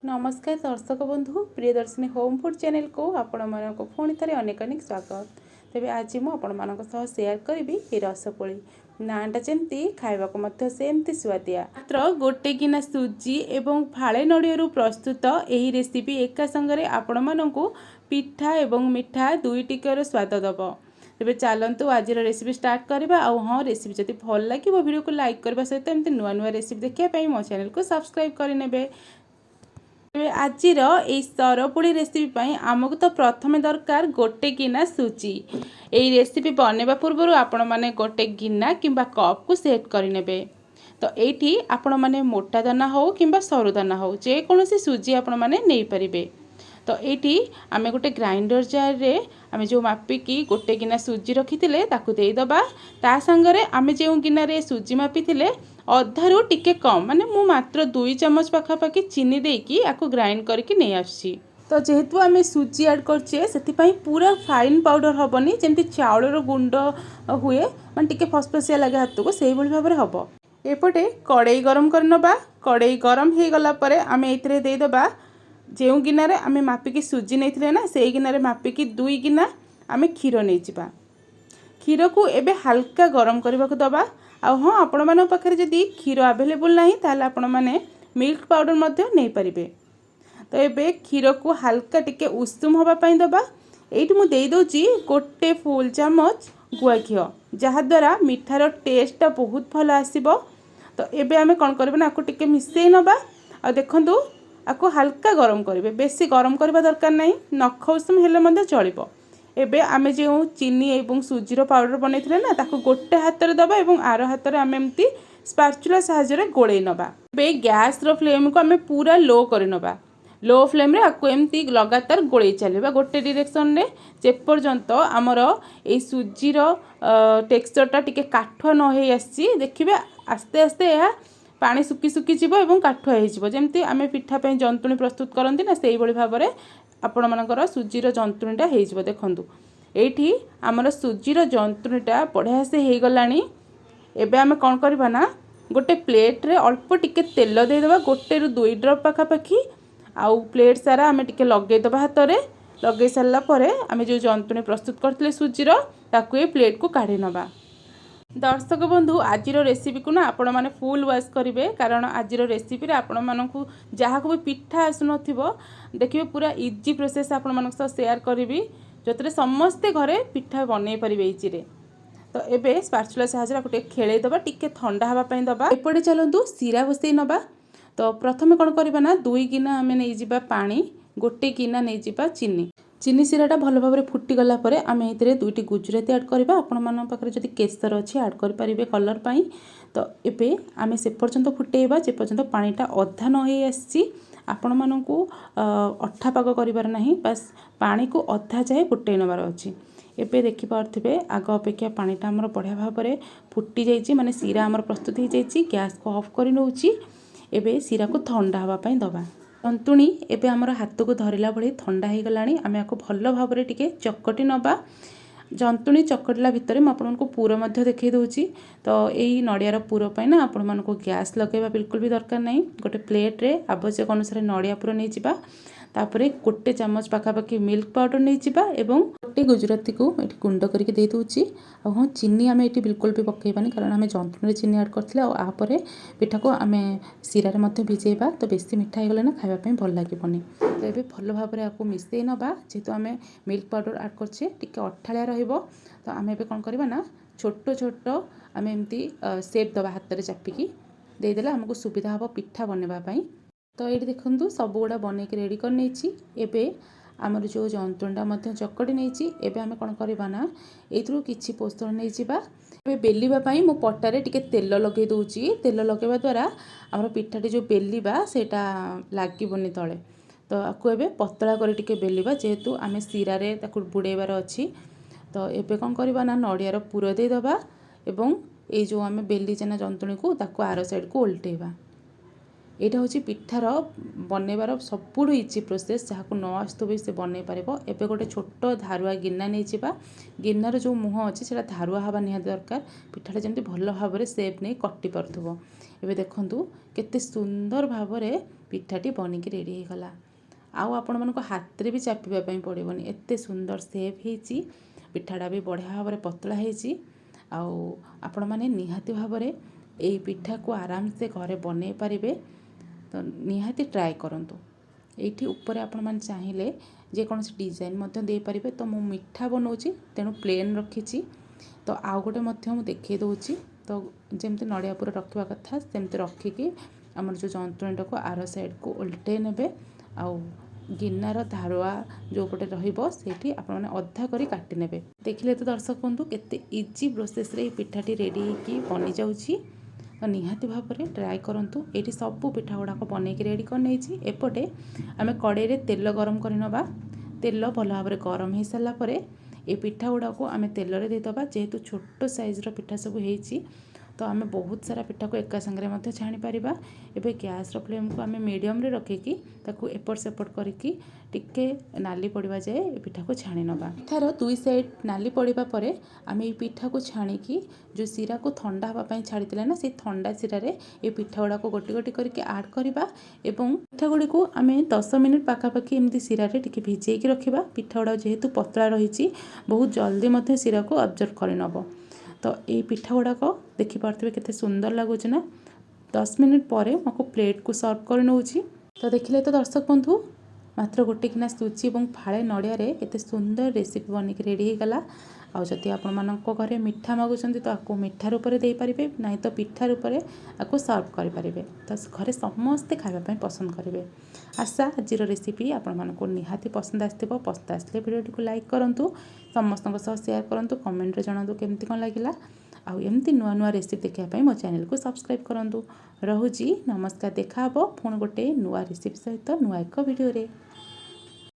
नमस्कार दर्शक बंधु प्रियदर्शिनी होम फूड चैनल को आपण मानक पुणी थे अनेक अनेक स्वागत। तेबे आज मु आपण मानक सह शेयर करी ये रसपोली नाटा जमती खावाक सेमती स्वादिया मात्र गोटे गिना सुजी एवं फाळे नड़िया प्रस्तुत यही रेसिपी एका संगे आपण मानक पिठा एवं मिठा दुई टिकर स्वाद दब। तेबे चलतु आज रेसिपी स्टार्ट करवा। हाँ रेसिपी जब भल लगे वीडियो को लाइक करने सहित एमती नुआ नुआ रेसिपी देखापी मो चैनल को सब्सक्राइब करेंगे। आज सरपुड़ी रेसिपी आमको तो प्रथम दरकार गोटे गिना सुजी। यही रेसिपी बनवा पूर्व आपण मैंने गोटे गिना किंबा कप को सेट करेंगे। तो ये आपण मैंने मोटा दाना हो कि सरू दाना हो जेकोसी सुजी आपण मैंने नहीं पारे। तो ये आम गोटे ग्राइंडर जार रे आम जो मापिकी गोटे गिना सुजी रखी देदबा ता संगे आम जो गिनारे सुजी मापी अधारू टिके कम माने मु मात्र 2 चम्मच पाखापाखि चीनी देकी आपको ग्राइंड करके नहीं आसी। तो जेहेतु आम सुजी ऐड करछे से पूरा फाइन पाउडर हेनी जमी चाउलर गुंड हुए माने टिके फसफसिया लगे हाथ को से भाव में हम। एपटे कड़ई गरम करनबा। कड़ई गरम हो गला परे आम ये देदबा जो गिनारे आम मापिकी सुजी नहीं ना से गिनारे मापिकी 2 गिना आम क्षीर नहीं जावा। क्षीर को एबे हल्का गरम करने को दबा। हाँ आपण मान पाखे जदि क्षीर आवेलेबल ना ताल आपण मैंने मिल्क पाउडर नहीं पारे। तो ये क्षीर को हल्का टिके उषुम होगापाई दबा। ये मुझे दूसरी गोटे फुल चामच गुआ घी जहाद्वारा मिठार टेस्टा बहुत भल आसब। तो ये आम कौन करना आपको टिके मिसई नवा आ देखु आपको हल्का गरम करेंगे बेसी गरम करवा दरकार नहीं नख उषुम हेले चलो। एबे आमे जो चीनी एवं सुजीर पाउडर बनई ना ताको गोटे हाथ में दबा और आर हाथ में आम एमती स्पाचुला साहाय्य गोले नवा। एबे गैस रो फ्लेम को आम पूरा लो कर नवा। लो फ्लेम रे आपको एमती लगातार गोले चलवा गोटे डायरेक्शन में जेपर्यंत आमर ए सुजीर टेक्सचरटा टिके काठुआ न हो आसी देखिए आस्ते आस्ते यह पानी सुखी सुखी जीव और काठुआ हो जमती आम पिठा जंतुणी प्रस्तुत करती ना से भाव में आपण मानकर सुजीर जंतुणीटा हो देखु ये आमर सुजीर जंतुणीटा बढ़िया से हो गलानी। एबे आम कौन करवा ना गोटे प्लेट रे अल्प टिके तेल देदेबा गोटे रु 2 ड्रप पाखापाखि आउ प्लेट सारा आम टिके लगेदेबा हाथ में लगे सारा पर आम जो जंतुणी प्रस्तुत करते सुजीर ताकू ये प्लेट को काढ़ी नवा। दर्शक बंधु आज रेसिपी को ना आपण मैंने फुल वाश करेंगे कारण आज रेसिपी आपण मानू जहाँ को भी पिठा आसुन देखिए पूरा इजी प्रोसेस आपण मान सेयार करी जो समस्ते घरे पिठा बनई पारे इजीरे। तो ये स्पाचुला साहाय्य गोटे खेलईदबा टिके ठंडा हाँपाई दबा। एपटे चलतु सीरा बसई नवा। तो प्रथम कौन करवा ना 2 गिना आम नहीं जावा पानी गोटे गिना नहीं जावा चीनी। चीनी सीराटा भल भाव में फुटीगला आम ये 2टी गुजराती ऐड करवा। आपण मान पाखे जदि केसर अच्छी ऐड करेंगे कलर पाई। तो ये आम से पर्यंत फुटेबा जे पर्यंत पानीटा अधा न हो आसी आपण मानू अठा पाग कर ना बास पानी को अधा जाए फुटे नबार अच्छी। एबे देखि पार्थिबे आग अपेक्षा पानीटा आमर बढ़िया भाव में फुटी जाइए माने सीरा आमर प्रस्तुत हो जाइए। गैस को ऑफ कर नौची। एबे सीरा को ठंडा हाँपाई दबा। जंतुणी एबे आमर हाथ को धरला भली ठंडा हो गला आम आपको भल भाव में टिके चकटी नवा। जंतुणी चकटला भितर मुझे आपको पूर देखई दूची। तो यही नड़ियार पूर पर ना आपण मानक गैस लगेवा बिल्कुल भी दरकार नहीं। गोटे प्लेट रे आवश्यक अनुसार नड़िया पूर नहीं जावा तापरे गोटे चामच पाखापाखि मिल्क पाउडर नहीं जावा एवं गोटे गुजराती को ये गुंड करके दे दूची। हाँ चीनी आम ये बिल्कुल भी पकईबानी कारण आम जंतुणी चीनी ऐड करते आपर पिठा को आम सीरार भिजेबा तो बेसी मिठा हो गले ना खावाई भल लगे। तो ये भल भाव में आपको मिसई नवा जेहेतु आम मिल्क पाउडर ऐड करछे टिके अठालिया रहिबो। तो आम एबे कौन करवा ना छोट छोट आम एमती सेप दबा हाथ में चापिकी देदेले आमको सुविधा हम पिठा बनवाई। तो ये देखु सब गुड़ा बनईक रेडी कर नहीं। एबे आमर जो जंतुणीटा चकटी नहीं एबे आम कौन करवा ना यू किसी पोषण नहीं जावा। बेलिबाई मु पटारे टिके तेल लगे दूची। तेल लगेवा द्वारा आमर पिठाटी जो बेलिबा सेटा लागबनी तले। तो आपको एबे पतला कर टिके बेलिबा जेहेतु आम सीरा रे ताकू बुड़ेबार अच्छी। तो एबे कौन करवा ना नड़ियार पूर देदबा एवं ये जो आम बेली चेना जंतुणी को ताकू आर साइड को उल्टेबा। ଏଇଟା ହେଉଛି ପିଠାର ବନେଇବାର ସବୁଠୁ ଇଜି ପ୍ରୋସେସ୍। ଯାହାକୁ ନ ଆସୁଥିବ ବି ସେ ବନେଇ ପାରିବ। ଏବେ ଗୋଟେ ଛୋଟ ଧାରୁଆ ଗିନା ନେଇଯିବା। ଗିନାର ଯେଉଁ ମୁହଁ ଅଛି ସେଇଟା ଧାରୁଆ ହେବା ନିହାତି ଦରକାର, ପିଠାଟା ଯେମିତି ଭଲ ଭାବରେ ସେପ୍ ନେଇ କଟି ପାରୁଥିବ। ଏବେ ଦେଖନ୍ତୁ କେତେ ସୁନ୍ଦର ଭାବରେ ପିଠାଟି ବନିକି ରେଡ଼ି ହେଇଗଲା। ଆଉ ଆପଣମାନଙ୍କ ହାତରେ ବି ଚାପିବା ପାଇଁ ପଡ଼ିବନି, ଏତେ ସୁନ୍ଦର ସେପ୍ ହେଇଛି। ପିଠାଟା ବି ବଢ଼ିଆ ଭାବରେ ପତଳା ହେଇଛି। ଆଉ ଆପଣମାନେ ନିହାତି ଭାବରେ ଏଇ ପିଠାକୁ ଆରାମସେ ଘରେ ବନେଇ ପାରିବେ। ତ ନିହାତି ଟ୍ରାଏ କରନ୍ତୁ। ଏଇଠି ଉପରେ ଆପଣମାନେ ଚାହିଁଲେ ଯେକୌଣସି ଡିଜାଇନ୍ ମଧ୍ୟ ଦେଇପାରିବେ। ତ ମୁଁ ମିଠା ବନାଉଛି ତେଣୁ ପ୍ଲେନ୍ ରଖିଛି। ତ ଆଉ ଗୋଟେ ମଧ୍ୟ ମୁଁ ଦେଖାଇ ଦେଉଛି। ତ ଯେମିତି ନଡ଼ିଆ ପୁର ରଖିବା କଥା ସେମିତି ରଖିକି ଆମର ଯେଉଁ ଯନ୍ତୁଣୀଟାକୁ ଆର ସାଇଡ଼୍କୁ ଓଲଟେଇ ନେବେ। ଆଉ ଗିନାର ଧାରୁଆ ଯେଉଁପଟେ ରହିବ ସେଇଠି ଆପଣମାନେ ଅଧା କରି କାଟି ନେବେ। ଦେଖିଲେ ତ ଦର୍ଶକ ବନ୍ଧୁ କେତେ ଇଜି ପ୍ରୋସେସ୍ରେ ଏଇ ପିଠାଟି ରେଡ଼ି ହେଇକି ବନିଯାଉଛି। ତ ନିହାତି ଭାବରେ ଟ୍ରାଏ କରନ୍ତୁ। ଏଇଠି ସବୁ ପିଠା ଗୁଡ଼ାକ ବନେଇକି ରେଡ଼ି କରିନେଇଛି। ଏପଟେ ଆମେ କଡ଼େଇରେ ତେଲ ଗରମ କରିନେବା। ତେଲ ଭଲ ଭାବରେ ଗରମ ହେଇସାରିଲା ପରେ এই ପିଠା ଗୁଡ଼ାକୁ ଆମେ ତେଲରେ ଦେଇଦେବା। ଯେହେତୁ ଛୋଟ ସାଇଜ୍ର ପିଠା ସବୁ ହେଇଛି ତ ଆମେ ବହୁତ ସାରା ପିଠାକୁ ଏକା ସାଙ୍ଗରେ ମଧ୍ୟ ଛାଣିପାରିବା। ଏବେ ଗ୍ୟାସ୍ର ଫ୍ଲେମ୍କୁ ଆମେ ମିଡ଼ିୟମ୍ରେ ରଖିକି ତାକୁ ଏପଟ ସେପଟ କରିକି ଟିକେ ନାଲି ପଡ଼ିବା ଯାଏ ଏ ପିଠାକୁ ଛାଣି ନେବା। ପିଠାର ଦୁଇ ସାଇଡ଼୍ ନାଲି ପଡ଼ିବା ପରେ ଆମେ এই ପିଠାକୁ ଛାଣିକି ଯେଉଁ ଶିରାକୁ ଥଣ୍ଡା ହେବା ପାଇଁ ଛାଡ଼ିଥିଲେ ନା, ସେଇ ଥଣ୍ଡା ଶିରାରେ এই ପିଠା ଗୁଡ଼ାକୁ ଗୋଟି ଗୋଟି କରିକି ଆଡ଼୍ କରିବା ଏବଂ ପିଠା ଗୁଡ଼ିକୁ ଆମେ 10 ମିନିଟ୍ ପାଖାପାଖି ଏମିତି ଶିରାରେ ଟିକେ ଭିଜେଇକି ରଖିବା। ପିଠା ଗୁଡ଼ାକ ଯେହେତୁ ପତଳା ରହିଛି ବହୁତ ଜଲ୍ଦି ମଧ୍ୟ ଶିରାକୁ ଅବଜର୍ଭ କରିନେବ। ତ এই ପିଠା ଗୁଡ଼ାକ ଦେଖିପାରୁଥିବେ କେତେ ସୁନ୍ଦର ଲାଗୁଛି ନା। 10 ମିନିଟ୍ ପରେ ମୁଁ ଆକୁ ପ୍ଲେଟ୍କୁ ସର୍ଭ କରି ନେଉଛି। ତ ଦେଖିଲେ ତ ଦର୍ଶକ ବନ୍ଧୁ ମାତ୍ର ଗୋଟେ ଗିନା ସୁଜି ଏବଂ ଫାଳେ ନଡ଼ିଆରେ କେତେ ସୁନ୍ଦର ରେସିପି ବନିକି ରେଡ଼ି ହେଇଗଲା। ଆଉ ଯଦି ଆପଣମାନଙ୍କ ଘରେ ମିଠା ମାଗୁଛନ୍ତି ତ ଆକୁ ମିଠା ରୂପରେ ଦେଇପାରିବେ, ନାହିଁ ତ ପିଠା ରୂପରେ ଆକୁ ସର୍ଭ କରିପାରିବେ। ତ ଘରେ ସମସ୍ତେ ଖାଇବା ପାଇଁ ପସନ୍ଦ କରିବେ। ଆଶା ଆଜିର ରେସିପି ଆପଣମାନଙ୍କୁ ନିହାତି ପସନ୍ଦ ଆସିଥିବ। ପସନ୍ଦ ଆସିଲେ ଭିଡ଼ିଓଟିକୁ ଲାଇକ୍ କରନ୍ତୁ, ସମସ୍ତଙ୍କ ସହ ସେୟାର କରନ୍ତୁ, କମେଣ୍ଟରେ ଜଣାନ୍ତୁ କେମିତି କ'ଣ ଲାଗିଲା। ଆଉ ଏମିତି ନୂଆ ନୂଆ ରେସିପି ଦେଖିବା ପାଇଁ ମୋ ଚ୍ୟାନେଲକୁ ସବସ୍କ୍ରାଇବ୍ କରନ୍ତୁ। ରହୁଛି, ନମସ୍କାର। ଦେଖା ହେବ ପୁଣି ଗୋଟେ ନୂଆ ରେସିପି ସହିତ ନୂଆ ଏକ ଭିଡ଼ିଓରେ।